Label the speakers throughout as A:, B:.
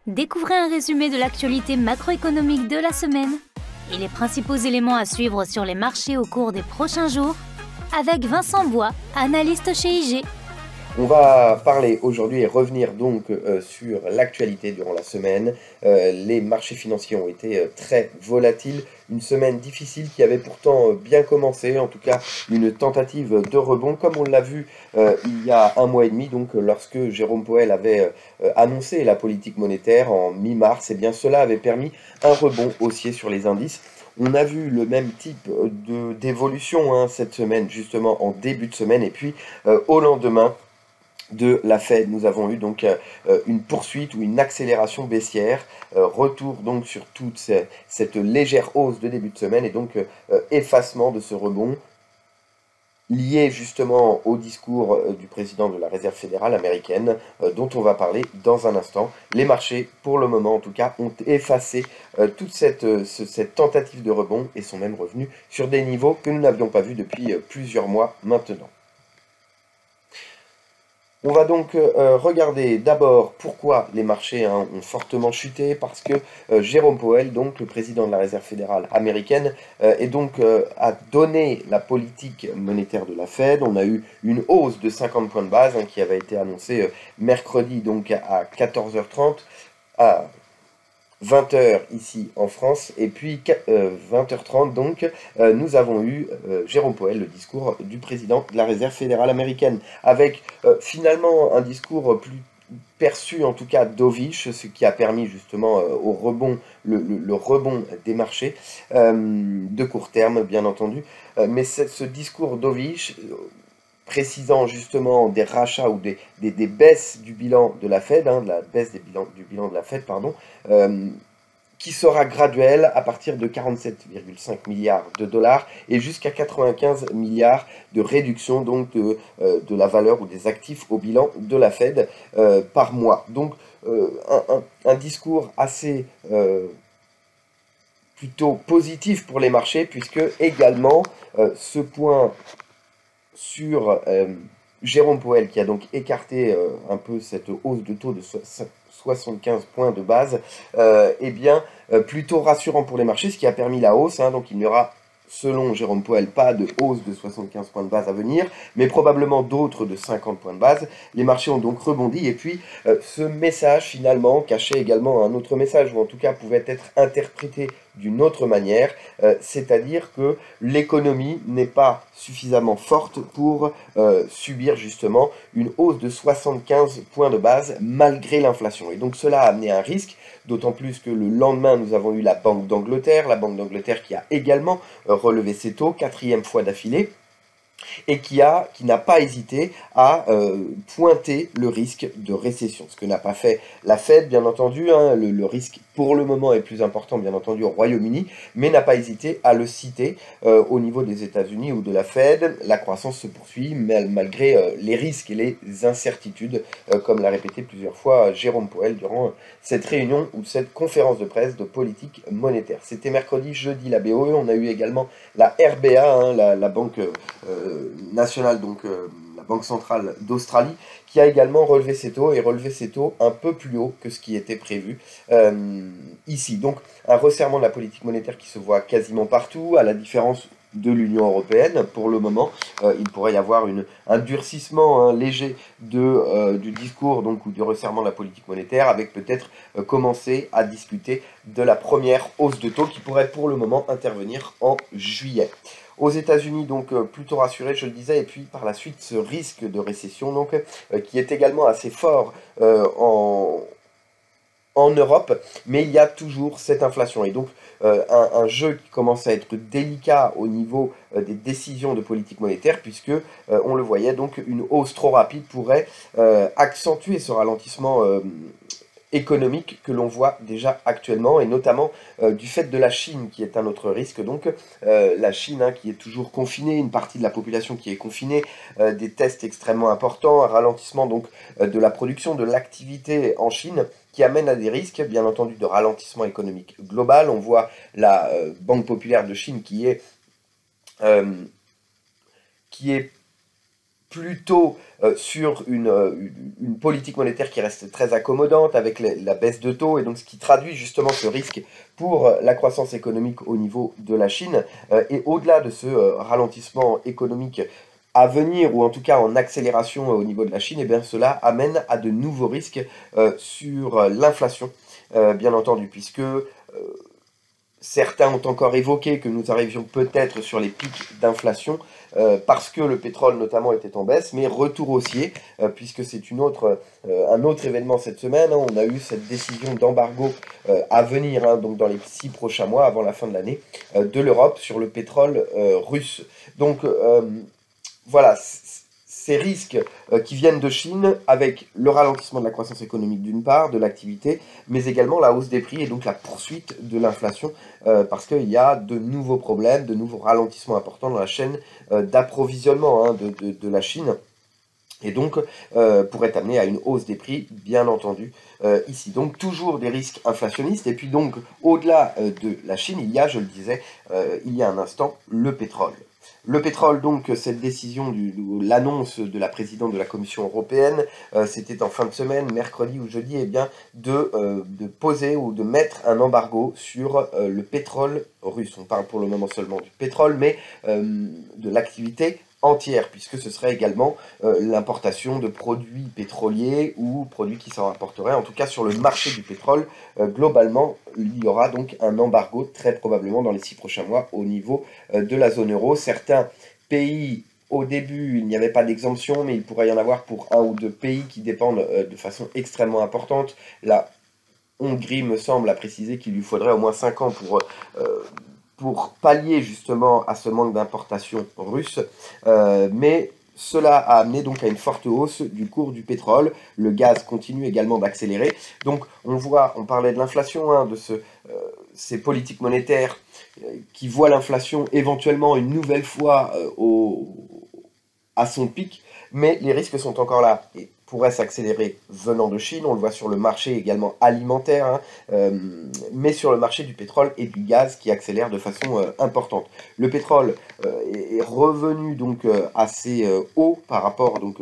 A: Découvrez un résumé de l'actualité macroéconomique de la semaine et les principaux éléments à suivre sur les marchés au cours des prochains jours avec Vincent Bois, analyste chez IG.
B: On va parler aujourd'hui et revenir donc sur l'actualité durant la semaine. Les marchés financiers ont été très volatiles. Une semaine difficile qui avait pourtant bien commencé, en tout cas une tentative de rebond, comme on l'a vu il y a un mois et demi, donc lorsque Jérôme Powell avait annoncé la politique monétaire en mi-mars. Et bien cela avait permis un rebond haussier sur les indices. On a vu le même type d'évolution cette semaine, justement en début de semaine, et puis au lendemain de la Fed, nous avons eu donc une poursuite ou une accélération baissière, retour donc sur toute cette légère hausse de début de semaine et donc effacement de ce rebond lié justement au discours du président de la Réserve fédérale américaine dont on va parler dans un instant. Les marchés, pour le moment en tout cas, ont effacé toute cette tentative de rebond et sont même revenus sur des niveaux que nous n'avions pas vus depuis plusieurs mois maintenant. On va donc regarder d'abord pourquoi les marchés ont fortement chuté, parce que Jérôme Powell, donc le président de la Réserve fédérale américaine, a donné la politique monétaire de la Fed. On a eu une hausse de 50 points de base qui avait été annoncée mercredi donc à 14h30 à 20h ici en France, et puis 20h30 donc nous avons eu Jérôme Powell, le discours du président de la Réserve fédérale américaine, avec finalement un discours plus perçu en tout cas dovish, ce qui a permis justement au rebond, le rebond des marchés de court terme bien entendu, mais ce discours dovish précisant justement des rachats ou des baisses du bilan de la Fed, de la baisse du bilan de la Fed, pardon, qui sera graduelle à partir de 47,5 milliards de dollars et jusqu'à 95 milliards de réduction donc de la valeur ou des actifs au bilan de la Fed par mois. Donc un discours assez plutôt positif pour les marchés, puisque également ce point sur Jérôme Powell, qui a donc écarté un peu cette hausse de taux de 75 points de base, plutôt rassurant pour les marchés, ce qui a permis la hausse. Donc il n'y aura, selon Jérôme Powell, pas de hausse de 75 points de base à venir, mais probablement d'autres de 50 points de base. Les marchés ont donc rebondi, et puis ce message finalement cachait également un autre message, ou en tout cas pouvait être interprété d'une autre manière, c'est-à-dire que l'économie n'est pas suffisamment forte pour subir justement une hausse de 75 points de base malgré l'inflation. Et donc cela a amené un risque, d'autant plus que le lendemain nous avons eu la Banque d'Angleterre qui a également relevé ses taux, 4e fois d'affilée, et qui n'a pas hésité à pointer le risque de récession. Ce que n'a pas fait la Fed, bien entendu. Le risque, pour le moment, est plus important, bien entendu, au Royaume-Uni, mais n'a pas hésité à le citer au niveau des États-Unis ou de la Fed. La croissance se poursuit, malgré les risques et les incertitudes, comme l'a répété plusieurs fois Jérôme Powell durant cette réunion ou cette conférence de presse de politique monétaire. C'était mercredi, jeudi, la BOE. On a eu également la RBA, la banque nationale, donc la Banque centrale d'Australie, qui a également relevé ses taux, et relevé ses taux un peu plus haut que ce qui était prévu ici. Donc un resserrement de la politique monétaire qui se voit quasiment partout, à la différence de l'Union européenne. Pour le moment, il pourrait y avoir un durcissement léger du discours donc, ou du resserrement de la politique monétaire, avec peut-être commencer à discuter de la première hausse de taux qui pourrait pour le moment intervenir en juillet. Aux États-Unis, donc plutôt rassuré, je le disais, et puis par la suite ce risque de récession donc qui est également assez fort en Europe, mais il y a toujours cette inflation. Et donc un jeu qui commence à être délicat au niveau des décisions de politique monétaire, puisque on le voyait, donc une hausse trop rapide pourrait accentuer ce ralentissement économique que l'on voit déjà actuellement, et notamment du fait de la Chine, qui est un autre risque. Donc la Chine qui est toujours confinée, une partie de la population qui est confinée, des tests extrêmement importants, un ralentissement donc de la production, de l'activité en Chine, qui amène à des risques, bien entendu, de ralentissement économique global. On voit la Banque populaire de Chine qui est plutôt sur une politique monétaire qui reste très accommodante avec la baisse de taux, et donc ce qui traduit justement ce risque pour la croissance économique au niveau de la Chine. Et au-delà de ce ralentissement économique à venir, ou en tout cas en accélération au niveau de la Chine, et bien cela amène à de nouveaux risques sur l'inflation, bien entendu, puisque certains ont encore évoqué que nous arrivions peut-être sur les pics d'inflation parce que le pétrole notamment était en baisse, mais retour haussier, puisque c'est un autre événement cette semaine. On a eu cette décision d'embargo à venir, donc dans les 6 prochains mois, avant la fin de l'année, de l'Europe sur le pétrole russe. Donc voilà, ces risques qui viennent de Chine, avec le ralentissement de la croissance économique d'une part, de l'activité, mais également la hausse des prix et donc la poursuite de l'inflation, parce qu'il y a de nouveaux problèmes, de nouveaux ralentissements importants dans la chaîne d'approvisionnement de la Chine, et donc pourrait amener à une hausse des prix, bien entendu, ici. Donc toujours des risques inflationnistes, et puis donc au-delà de la Chine, il y a, je le disais il y a un instant, le pétrole. Le pétrole, donc, cette décision, l'annonce de la présidente de la Commission européenne, c'était en fin de semaine, mercredi ou jeudi, eh bien, de poser ou de mettre un embargo sur le pétrole russe. On parle pour le moment seulement du pétrole, mais de l'activité entière, puisque ce serait également l'importation de produits pétroliers ou produits qui s'en rapporteraient. En tout cas, sur le marché du pétrole, globalement, il y aura donc un embargo très probablement dans les 6 prochains mois au niveau de la zone euro. Certains pays, au début, il n'y avait pas d'exemption, mais il pourrait y en avoir pour 1 ou 2 pays qui dépendent de façon extrêmement importante. La Hongrie, me semble, a précisé qu'il lui faudrait au moins 5 ans pour pallier justement à ce manque d'importation russe, mais cela a amené donc à une forte hausse du cours du pétrole. Le gaz continue également d'accélérer. Donc on parlait de l'inflation, de ces politiques monétaires qui voient l'inflation éventuellement une nouvelle fois à son pic, mais les risques sont encore là et pourraient s'accélérer venant de Chine. On le voit sur le marché également alimentaire, mais sur le marché du pétrole et du gaz qui accélère de façon importante. Le pétrole est revenu donc assez haut par rapport donc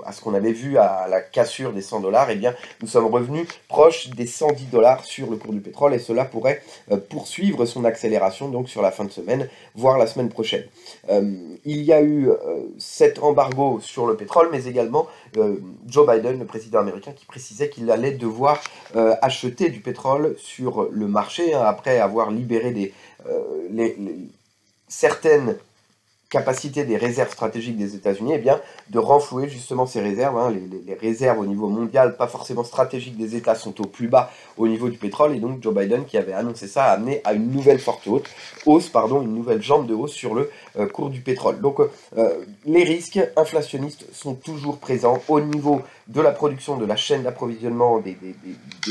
B: à ce qu'on avait vu à la cassure des 100 $. Et bien nous sommes revenus proches des 110 $ sur le cours du pétrole, et cela pourrait poursuivre son accélération donc sur la fin de semaine, voire la semaine prochaine. Il y a eu cet embargo sur le pétrole, mais également Joe Biden, le président américain, qui précisait qu'il allait devoir acheter du pétrole sur le marché, après avoir libéré certaines capacités des réserves stratégiques des États-Unis, de renflouer justement ces réserves. Les réserves au niveau mondial, pas forcément stratégiques des États, sont au plus bas au niveau du pétrole, et donc Joe Biden, qui avait annoncé ça, a amené à une nouvelle forte une nouvelle jambe de hausse sur le cours du pétrole. Donc les risques inflationnistes sont toujours présents au niveau de la production, de la chaîne d'approvisionnement des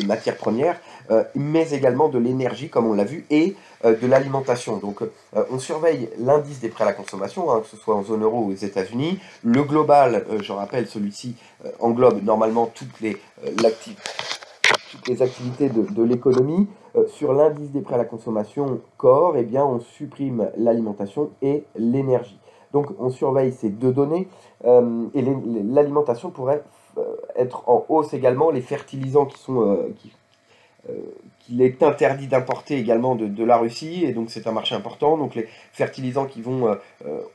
B: matières premières, mais également de l'énergie, comme on l'a vu, et de l'alimentation. Donc on surveille l'indice des prix à la consommation, que ce soit en zone euro ou aux États-Unis. Le global, je rappelle, celui-ci englobe normalement toutes les activités de l'économie. Sur l'indice des prix à la consommation Core, on supprime l'alimentation et l'énergie. Donc on surveille ces deux données, et l'alimentation pourrait être en hausse également. Les fertilisants qu'il est interdit d'importer également de la Russie, et donc c'est un marché important, donc les fertilisants qui vont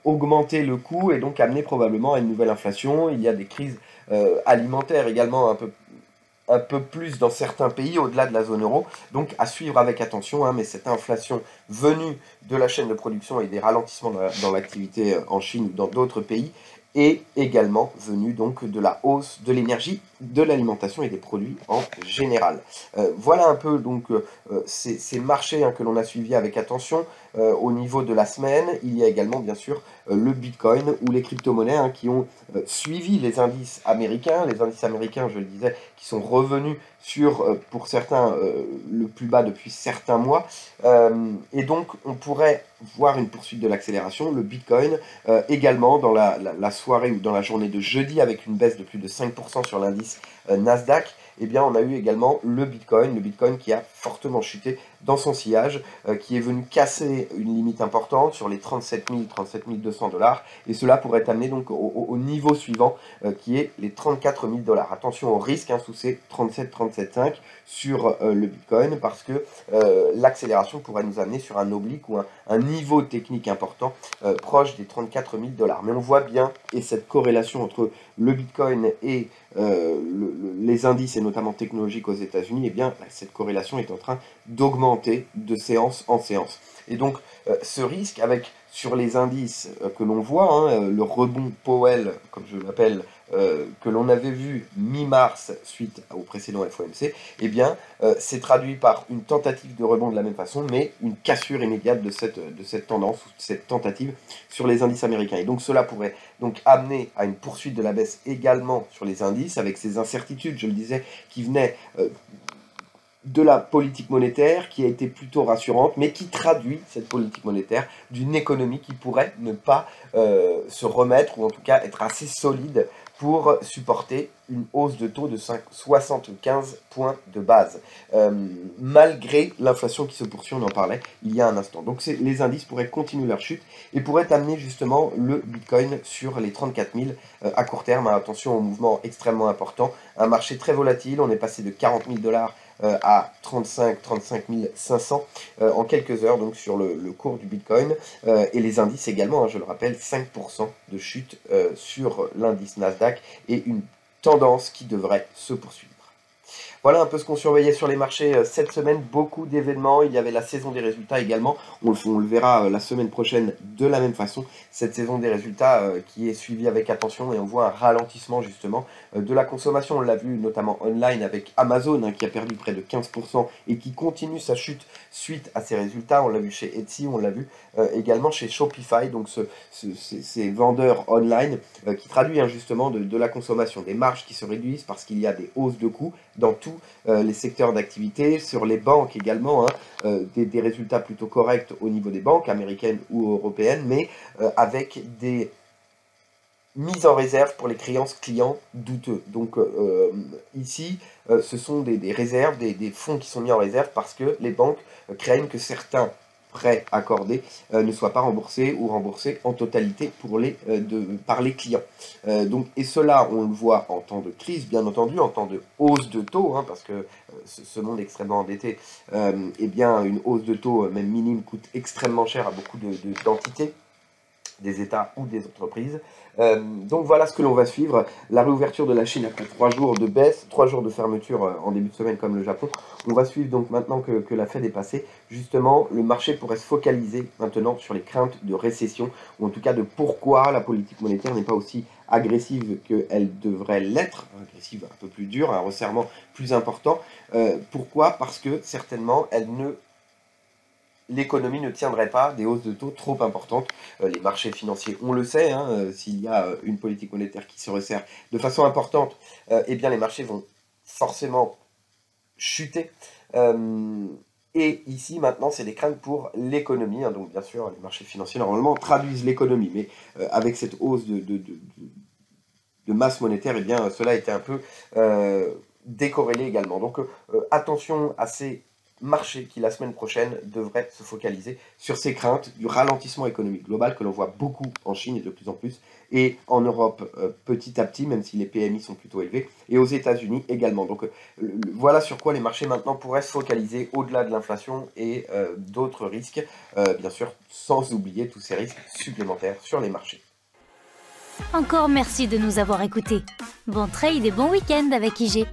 B: augmenter le coût et donc amener probablement à une nouvelle inflation. Il y a des crises alimentaires également un peu plus dans certains pays au-delà de la zone euro, donc à suivre avec attention, mais cette inflation venue de la chaîne de production et des ralentissements dans l'activité en Chine ou dans d'autres pays est également venue donc de la hausse de l'énergie, de l'alimentation et des produits en général. Voilà un peu donc ces marchés que l'on a suivis avec attention. Au niveau de la semaine, il y a également bien sûr le Bitcoin ou les crypto-monnaies qui ont suivi les indices américains. Les indices américains, je le disais, qui sont revenus sur, pour certains, le plus bas depuis certains mois. Et donc, on pourrait voir une poursuite de l'accélération. Le Bitcoin également dans la soirée ou dans la journée de jeudi, avec une baisse de plus de 5% sur l'indice Nasdaq, eh bien on a eu également le Bitcoin qui a fortement chuté dans son sillage, qui est venu casser une limite importante sur les 37 200 $, et cela pourrait amener donc au niveau suivant, qui est les 34 000 $. Attention au risque sous ces 37,5 sur le Bitcoin, parce que l'accélération pourrait nous amener sur un oblique ou un niveau technique important proche des 34 000 $. Mais on voit bien, et cette corrélation entre le Bitcoin et les indices, et notamment technologiques aux États-Unis, eh bien cette corrélation est en train d'augmenter de séance en séance. Et donc ce risque, avec sur les indices que l'on voit, le rebond Powell, comme je l'appelle, que l'on avait vu mi-mars suite au précédent FOMC, eh bien, c'est traduit par une tentative de rebond de la même façon, mais une cassure immédiate de cette tendance, ou cette tentative sur les indices américains. Et donc cela pourrait donc amener à une poursuite de la baisse également sur les indices, avec ces incertitudes, je le disais, qui venaient de la politique monétaire, qui a été plutôt rassurante, mais qui traduit cette politique monétaire d'une économie qui pourrait ne pas se remettre, ou en tout cas être assez solide pour supporter une hausse de taux de 75 points de base, malgré l'inflation qui se poursuit, on en parlait il y a un instant. Donc les indices pourraient continuer leur chute et pourraient amener justement le Bitcoin sur les 34 000 à court terme. Attention au mouvement extrêmement important, un marché très volatile, on est passé de 40 000 $ à 35 500 en quelques heures, donc sur le cours du Bitcoin, et les indices également, je le rappelle, 5% de chute sur l'indice Nasdaq, et une tendance qui devrait se poursuivre. Voilà un peu ce qu'on surveillait sur les marchés cette semaine, beaucoup d'événements, il y avait la saison des résultats également, on le verra la semaine prochaine de la même façon, cette saison des résultats qui est suivie avec attention, et on voit un ralentissement justement de la consommation. On l'a vu notamment online avec Amazon qui a perdu près de 15% et qui continue sa chute suite à ces résultats. On l'a vu chez Etsy, on l'a vu également chez Shopify, donc ces vendeurs online qui traduisent justement de la consommation, des marges qui se réduisent parce qu'il y a des hausses de coûts dans tous les secteurs d'activité. Sur les banques également, des résultats plutôt corrects au niveau des banques américaines ou européennes, mais avec des mise en réserve pour les créances clients douteux. Donc ici, ce sont des réserves, des fonds qui sont mis en réserve parce que les banques craignent que certains prêts accordés ne soient pas remboursés ou remboursés en totalité par les clients. Et cela, on le voit en temps de crise, bien entendu, en temps de hausse de taux, parce que ce monde extrêmement endetté, eh bien, une hausse de taux, même minime, coûte extrêmement cher à beaucoup d'entités, des États ou des entreprises. Donc voilà ce que l'on va suivre, la réouverture de la Chine après 3 jours de baisse, 3 jours de fermeture en début de semaine comme le Japon. On va suivre donc maintenant que la Fed est passée, justement le marché pourrait se focaliser maintenant sur les craintes de récession, ou en tout cas de pourquoi la politique monétaire n'est pas aussi agressive qu'elle devrait l'être, agressive un peu plus dure, un resserrement plus important. Pourquoi? Parce que certainement l'économie ne tiendrait pas des hausses de taux trop importantes. Les marchés financiers, on le sait, s'il y a une politique monétaire qui se resserre de façon importante, eh bien les marchés vont forcément chuter. Et ici, maintenant, c'est des craintes pour l'économie. Donc bien sûr, les marchés financiers, normalement, traduisent l'économie. Mais avec cette hausse de masse monétaire, eh bien, cela a été un peu décorrélé également. Donc attention à ces marché qui, la semaine prochaine, devrait se focaliser sur ces craintes du ralentissement économique global que l'on voit beaucoup en Chine et de plus en plus, et en Europe petit à petit, même si les PMI sont plutôt élevés, et aux États-Unis également. Donc voilà sur quoi les marchés maintenant pourraient se focaliser au-delà de l'inflation et d'autres risques, bien sûr, sans oublier tous ces risques supplémentaires sur les marchés.
A: Encore merci de nous avoir écoutés. Bon trade et bon week-end avec IG.